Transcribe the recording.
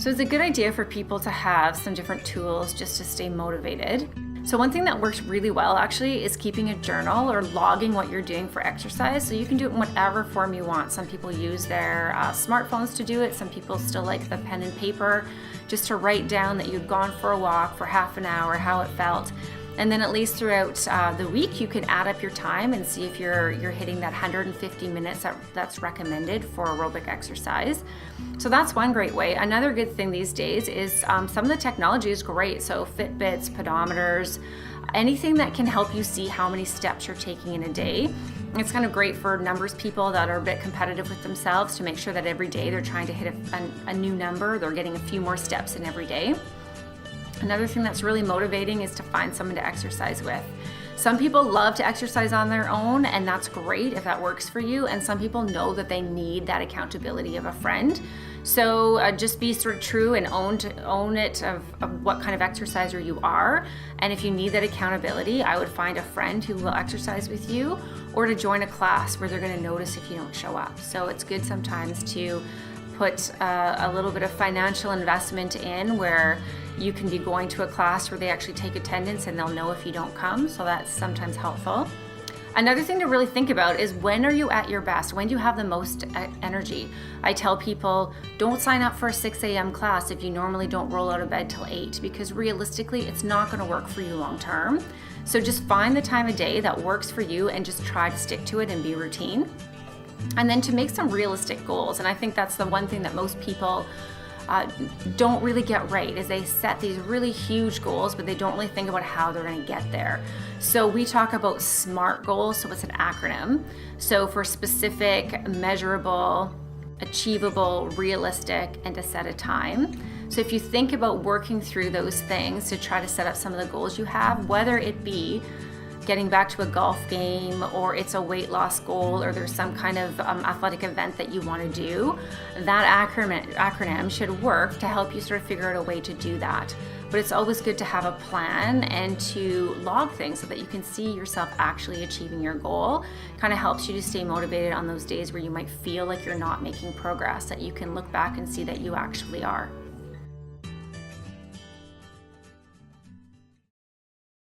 So it's a good idea for people to have some different tools just to stay motivated. So one thing that works really well actually is keeping a journal or logging what you're doing for exercise. So you can do it in whatever form you want. Some people use their smartphones to do it. Some people still like the pen and paper just to write down that you'd gone for a walk for half an hour, how it felt. And then at least throughout the week, you can add up your time and see if you're hitting that 150 minutes that's recommended for aerobic exercise. So that's one great way. Another good thing these days is some of the technology is great. So Fitbits, pedometers, anything that can help you see how many steps you're taking in a day. It's kind of great for numbers people that are a bit competitive with themselves to make sure that every day they're trying to hit a new number. They're getting a few more steps in every day. Another thing that's really motivating is to find someone to exercise with. Some people love to exercise on their own, and that's great if that works for you. And some people know that they need that accountability of a friend. So just be sort of true and own it of what kind of exerciser you are. And if you need that accountability, I would find a friend who will exercise with you, or to join a class where they're going to notice if you don't show up. So it's good sometimes to put a little bit of financial investment in where you can be going to a class where they actually take attendance and they'll know if you don't come. So that's sometimes helpful. Another thing to really think about is, when are you at your best? When do you have the most energy? I tell people, don't sign up for a 6 a.m. class if you normally don't roll out of bed till 8, because realistically, it's not going to work for you long term. So just find the time of day that works for you and just try to stick to it and be routine. And then to make some realistic goals. And I think that's the one thing that most people don't really get right, is they set these really huge goals, but they don't really think about how they're going to get there. So we talk about SMART goals. So it's an acronym. So for specific, measurable, achievable, realistic, and to set a time. So if you think about working through those things to try to set up some of the goals you have, whether it be getting back to a golf game, or it's a weight loss goal, or there's some kind of athletic event that you want to do, that acronym should work to help you sort of figure out a way to do that. But it's always good to have a plan and to log things so that you can see yourself actually achieving your goal. Kind of helps you to stay motivated on those days where you might feel like you're not making progress, that you can look back and see that you actually are.